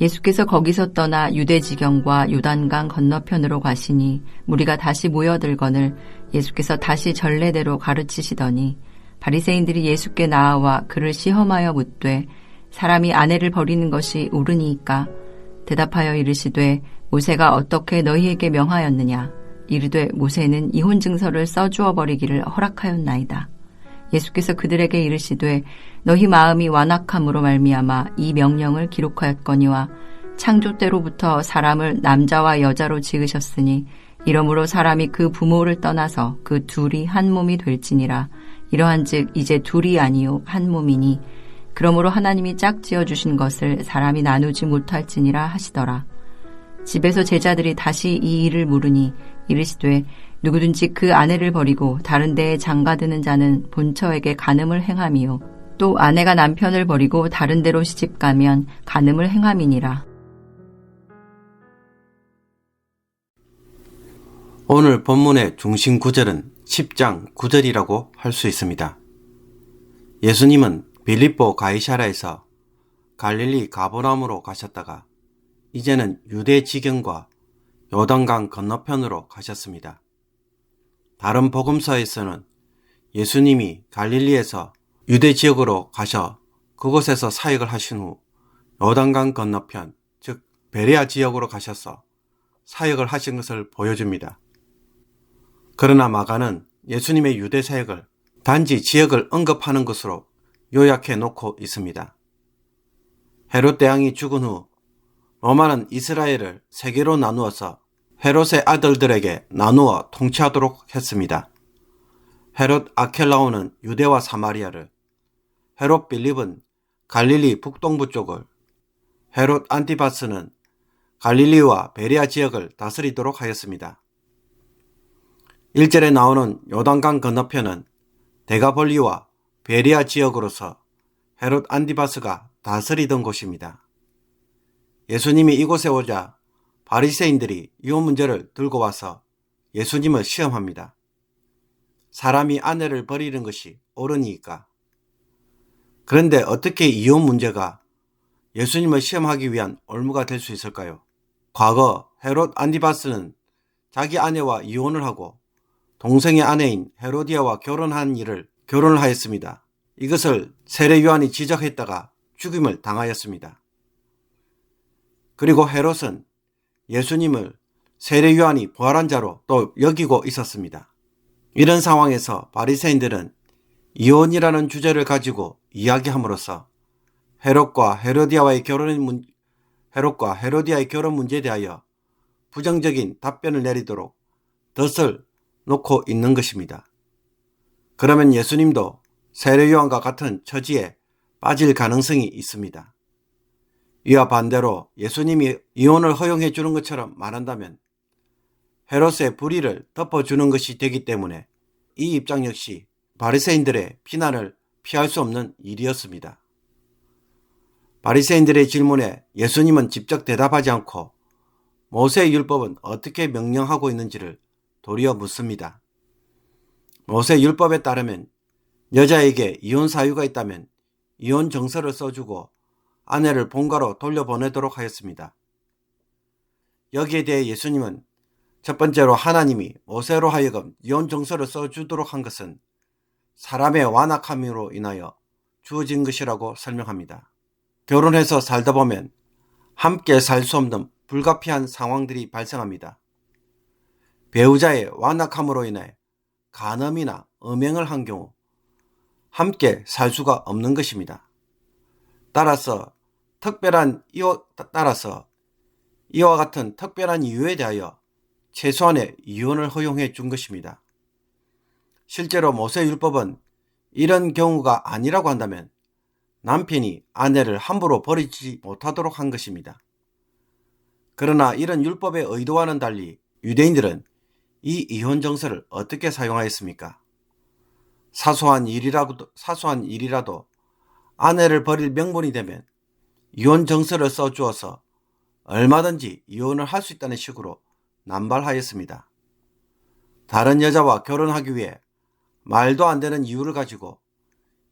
예수께서 거기서 떠나 유대 지경과 요단강 건너편으로 가시니 무리가 다시 모여들거늘 예수께서 다시 전례대로 가르치시더니 바리새인들이 예수께 나아와 그를 시험하여 묻되 사람이 아내를 버리는 것이 옳으니이까? 대답하여 이르시되 모세가 어떻게 너희에게 명하였느냐? 이르되 모세는 이혼 증서를 써주어 버리기를 허락하였나이다. 예수께서 그들에게 이르시되 너희 마음이 완악함으로 말미암아 이 명령을 기록하였거니와 창조 때로부터 사람을 남자와 여자로 지으셨으니 이러므로 사람이 그 부모를 떠나서 그 둘이 한 몸이 될지니라. 이러한즉 이제 둘이 아니요 한 몸이니 그러므로 하나님이 짝지어 주신 것을 사람이 나누지 못할지니라 하시더라. 집에서 제자들이 다시 이 일을 물으니 이르시되 누구든지 그 아내를 버리고 다른 데에 장가드는 자는 본처에게 간음을 행함이요 또 아내가 남편을 버리고 다른 데로 시집가면 간음을 행함이니라. 오늘 본문의 중심 구절은 10장 9절이라고 할 수 있습니다. 예수님은 빌립보 가이사랴에서 갈릴리 가버나움으로 가셨다가 이제는 유대 지경과 요단강 건너편으로 가셨습니다. 다른 복음서에서는 예수님이 갈릴리에서 유대 지역으로 가셔 그곳에서 사역을 하신 후 요단강 건너편, 즉 베레아 지역으로 가셔서 사역을 하신 것을 보여줍니다. 그러나 마가는 예수님의 유대 사역을 단지 지역을 언급하는 것으로 요약해 놓고 있습니다. 헤롯 대왕이 죽은 후 로마는 이스라엘을 세 개로 나누어서 헤롯의 아들들에게 나누어 통치하도록 했습니다. 헤롯 아켈라오는 유대와 사마리아를, 헤롯 빌립은 갈릴리 북동부 쪽을, 헤롯 안티바스는 갈릴리와 베레아 지역을 다스리도록 하였습니다. 1절에 나오는 요단강 건너편은 데가볼리와 베레아 지역으로서 헤롯 안티바스가 다스리던 곳입니다. 예수님이 이곳에 오자 바리새인들이 이혼 문제를 들고 와서 예수님을 시험합니다. 사람이 아내를 버리는 것이 옳으니까. 그런데 어떻게 이혼 문제가 예수님을 시험하기 위한 올무가 될 수 있을까요? 과거 헤롯 안티바스는 자기 아내와 이혼을 하고 동생의 아내인 헤로디아와 결혼을 하였습니다. 이것을 세례 요한이 지적했다가 죽임을 당하였습니다. 그리고 헤롯은 예수님을 세례 요한이 부활한 자로 또 여기고 있었습니다. 이런 상황에서 바리새인들은 이혼이라는 주제를 가지고 이야기함으로써 헤롯과 헤로디아의 결혼 문제에 대하여 부정적인 답변을 내리도록 덫을 놓고 있는 것입니다. 그러면 예수님도 세례 요한과 같은 처지에 빠질 가능성이 있습니다. 이와 반대로 예수님이 이혼을 허용해 주는 것처럼 말한다면 헤롯의 불의를 덮어주는 것이 되기 때문에 이 입장 역시 바리새인들의 비난을 피할 수 없는 일이었습니다. 바리새인들의 질문에 예수님은 직접 대답하지 않고 모세의 율법은 어떻게 명령하고 있는지를 도리어 묻습니다. 모세 율법에 따르면 여자에게 이혼 사유가 있다면 이혼 정서를 써주고 아내를 본가로 돌려보내도록 하였습니다. 여기에 대해 예수님은 첫 번째로 하나님이 모세로 하여금 이혼 정서를 써주도록 한 것은 사람의 완악함으로 인하여 주어진 것이라고 설명합니다. 결혼해서 살다 보면 함께 살 수 없는 불가피한 상황들이 발생합니다. 배우자의 완악함으로 인해 간음이나 음행을 한 경우 함께 살 수가 없는 것입니다. 따라서 이와 같은 특별한 이유에 대하여 최소한의 이혼을 허용해 준 것입니다. 실제로 모세율법은 이런 경우가 아니라고 한다면 남편이 아내를 함부로 버리지 못하도록 한 것입니다. 그러나 이런 율법의 의도와는 달리 유대인들은 이 이혼 정서를 어떻게 사용하였습니까? 사소한 일이라도 아내를 버릴 명분이 되면 이혼 정서를 써주어서 얼마든지 이혼을 할 수 있다는 식으로 남발하였습니다. 다른 여자와 결혼하기 위해 말도 안 되는 이유를 가지고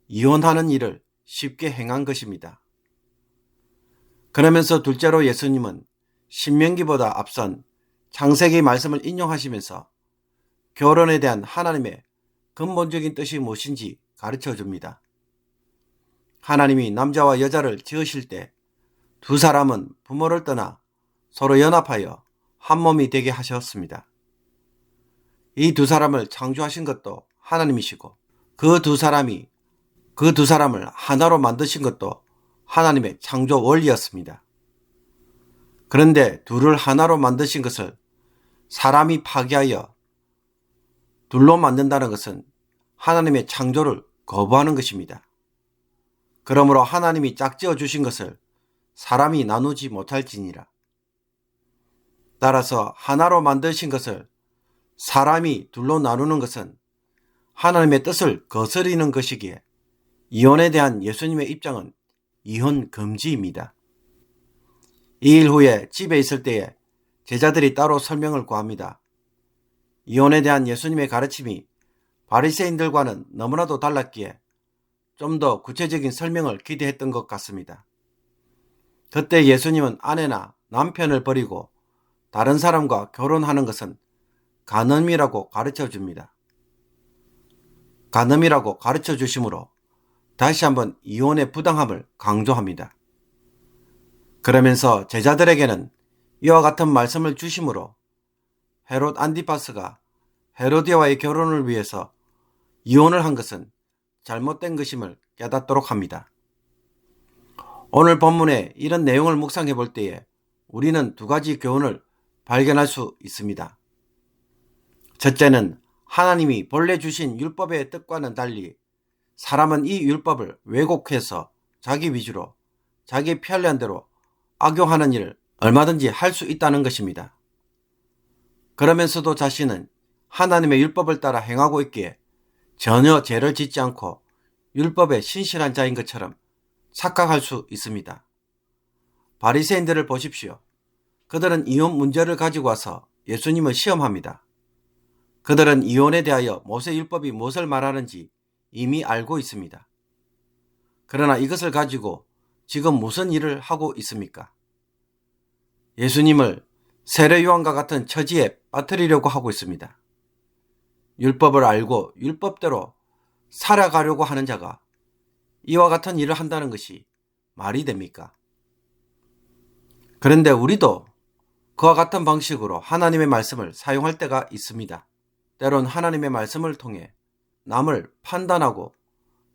이혼하는 일을 쉽게 행한 것입니다. 그러면서 둘째로 예수님은 신명기보다 앞선 창세기 말씀을 인용하시면서 결혼에 대한 하나님의 근본적인 뜻이 무엇인지 가르쳐 줍니다. 하나님이 남자와 여자를 지으실 때 두 사람은 부모를 떠나 서로 연합하여 한 몸이 되게 하셨습니다. 이 두 사람을 창조하신 것도 하나님이시고 그 두 사람을 하나로 만드신 것도 하나님의 창조 원리였습니다. 그런데 둘을 하나로 만드신 것을 사람이 파괴하여 둘로 만든다는 것은 하나님의 창조를 거부하는 것입니다. 그러므로 하나님이 짝지어 주신 것을 사람이 나누지 못할지니라. 따라서 하나로 만드신 것을 사람이 둘로 나누는 것은 하나님의 뜻을 거스리는 것이기에 이혼에 대한 예수님의 입장은 이혼 금지입니다. 2일 후에 집에 있을 때에 제자들이 따로 설명을 구합니다. 이혼에 대한 예수님의 가르침이 바리새인들과는 너무나도 달랐기에 좀 더 구체적인 설명을 기대했던 것 같습니다. 그때 예수님은 아내나 남편을 버리고 다른 사람과 결혼하는 것은 간음이라고 가르쳐 줍니다. 간음이라고 가르쳐 주심으로 다시 한번 이혼의 부당함을 강조합니다. 그러면서 제자들에게는 이와 같은 말씀을 주심으로 헤롯 안디파스가 헤로디아와의 결혼을 위해서 이혼을 한 것은 잘못된 것임을 깨닫도록 합니다. 오늘 본문에 이런 내용을 묵상해 볼 때에 우리는 두 가지 교훈을 발견할 수 있습니다. 첫째는 하나님이 본래 주신 율법의 뜻과는 달리 사람은 이 율법을 왜곡해서 자기 위주로 자기 편리한 대로 악용하는 일을 얼마든지 할 수 있다는 것입니다. 그러면서도 자신은 하나님의 율법을 따라 행하고 있기에 전혀 죄를 짓지 않고 율법에 신실한 자인 것처럼 착각할 수 있습니다. 바리새인들을 보십시오. 그들은 이혼 문제를 가지고 와서 예수님을 시험합니다. 그들은 이혼에 대하여 모세율법이 무엇을 말하는지 이미 알고 있습니다. 그러나 이것을 가지고 지금 무슨 일을 하고 있습니까? 예수님을 세례요한과 같은 처지에 빠뜨리려고 하고 있습니다. 율법을 알고 율법대로 살아가려고 하는 자가 이와 같은 일을 한다는 것이 말이 됩니까? 그런데 우리도 그와 같은 방식으로 하나님의 말씀을 사용할 때가 있습니다. 때론 하나님의 말씀을 통해 남을 판단하고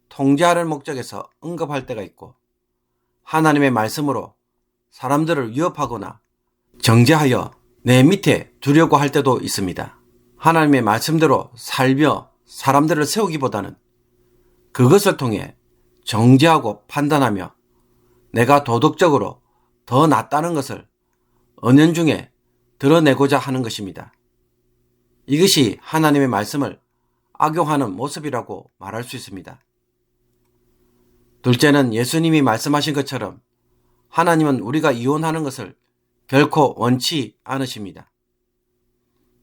통제하는 목적에서 언급할 때가 있고 하나님의 말씀으로 사람들을 위협하거나 정죄하여 내 밑에 두려고 할 때도 있습니다. 하나님의 말씀대로 살며 사람들을 세우기보다는 그것을 통해 정죄하고 판단하며 내가 도덕적으로 더 낫다는 것을 은연중에 드러내고자 하는 것입니다. 이것이 하나님의 말씀을 악용하는 모습이라고 말할 수 있습니다. 둘째는 예수님이 말씀하신 것처럼 하나님은 우리가 이혼하는 것을 결코 원치 않으십니다.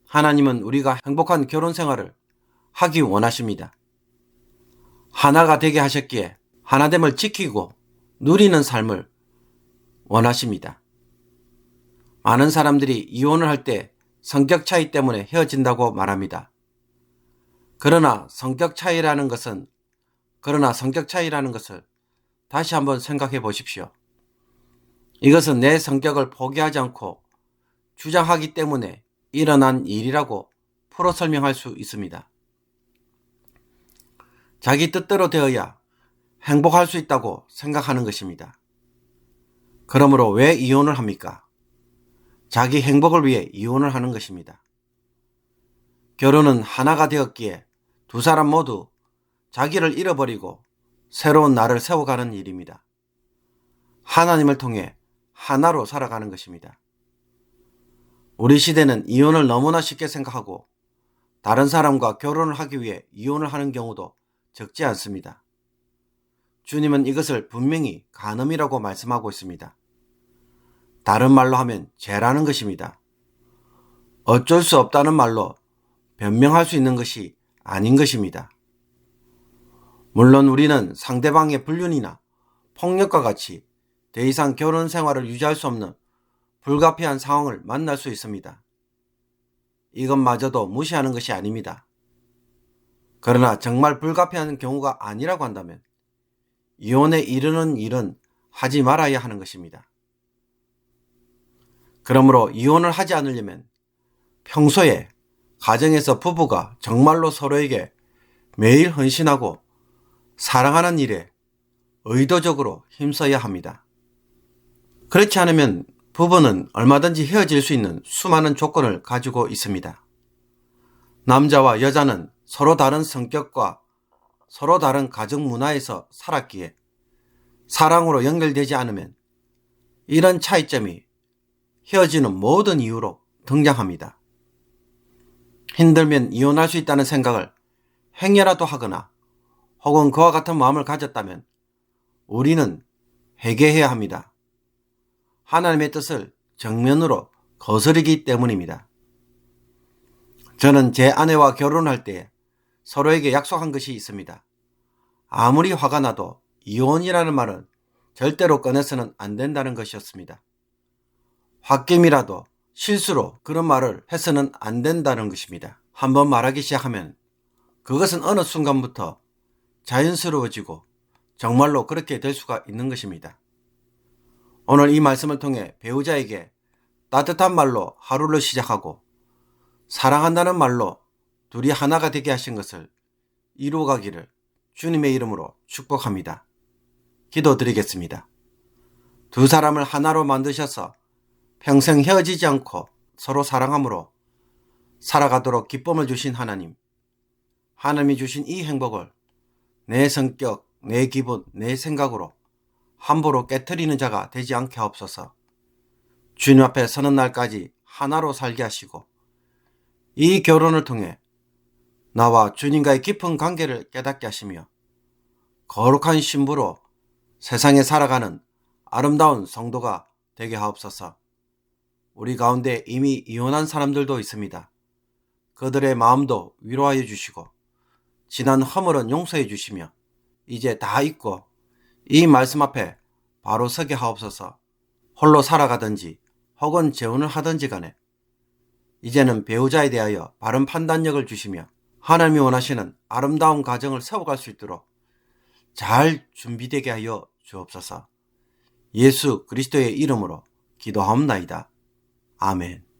하나님은 우리가 행복한 결혼 생활을 하기 원하십니다. 하나가 되게 하셨기에 하나됨을 지키고 누리는 삶을 원하십니다. 많은 사람들이 이혼을 할 때 성격 차이 때문에 헤어진다고 말합니다. 그러나 성격 차이라는 것을 다시 한번 생각해 보십시오. 이것은 내 성격을 포기하지 않고 주장하기 때문에 일어난 일이라고 풀어 설명할 수 있습니다. 자기 뜻대로 되어야 행복할 수 있다고 생각하는 것입니다. 그러므로 왜 이혼을 합니까? 자기 행복을 위해 이혼을 하는 것입니다. 결혼은 하나가 되었기에 두 사람 모두 자기를 잃어버리고 새로운 나를 세워가는 일입니다. 하나님을 통해 하나로 살아가는 것입니다. 우리 시대는 이혼을 너무나 쉽게 생각하고 다른 사람과 결혼을 하기 위해 이혼을 하는 경우도 적지 않습니다. 주님은 이것을 분명히 간음이라고 말씀하고 있습니다. 다른 말로 하면 죄라는 것입니다. 어쩔 수 없다는 말로 변명할 수 있는 것이 아닌 것입니다. 물론 우리는 상대방의 불륜이나 폭력과 같이 더 이상 결혼 생활을 유지할 수 없는 불가피한 상황을 만날 수 있습니다. 이것마저도 무시하는 것이 아닙니다. 그러나 정말 불가피한 경우가 아니라고 한다면 이혼에 이르는 일은 하지 말아야 하는 것입니다. 그러므로 이혼을 하지 않으려면 평소에 가정에서 부부가 정말로 서로에게 매일 헌신하고 사랑하는 일에 의도적으로 힘써야 합니다. 그렇지 않으면 부부는 얼마든지 헤어질 수 있는 수많은 조건을 가지고 있습니다. 남자와 여자는 서로 다른 성격과 서로 다른 가정 문화에서 살았기에 사랑으로 연결되지 않으면 이런 차이점이 헤어지는 모든 이유로 등장합니다. 힘들면 이혼할 수 있다는 생각을 행여라도 하거나 혹은 그와 같은 마음을 가졌다면 우리는 회개해야 합니다. 하나님의 뜻을 정면으로 거스르기 때문입니다. 저는 제 아내와 결혼할 때 서로에게 약속한 것이 있습니다. 아무리 화가 나도 이혼이라는 말은 절대로 꺼내서는 안 된다는 것이었습니다. 홧김이라도 실수로 그런 말을 해서는 안 된다는 것입니다. 한번 말하기 시작하면 그것은 어느 순간부터 자연스러워지고 정말로 그렇게 될 수가 있는 것입니다. 오늘 이 말씀을 통해 배우자에게 따뜻한 말로 하루를 시작하고 사랑한다는 말로 둘이 하나가 되게 하신 것을 이루어가기를 주님의 이름으로 축복합니다. 기도드리겠습니다. 두 사람을 하나로 만드셔서 평생 헤어지지 않고 서로 사랑함으로 살아가도록 기쁨을 주신 하나님, 하나님이 주신 이 행복을 내 성격, 내 기분, 내 생각으로 함부로 깨트리는 자가 되지 않게 하옵소서. 주님 앞에 서는 날까지 하나로 살게 하시고 이 결혼을 통해 나와 주님과의 깊은 관계를 깨닫게 하시며 거룩한 신부로 세상에 살아가는 아름다운 성도가 되게 하옵소서. 우리 가운데 이미 이혼한 사람들도 있습니다. 그들의 마음도 위로하여 주시고 지난 허물은 용서해 주시며 이제 다 잊고 이 말씀 앞에 바로 서게 하옵소서. 홀로 살아가든지 혹은 재혼을 하든지 간에 이제는 배우자에 대하여 바른 판단력을 주시며 하나님이 원하시는 아름다운 가정을 세워갈 수 있도록 잘 준비되게 하여 주옵소서. 예수 그리스도의 이름으로 기도하옵나이다. 아멘.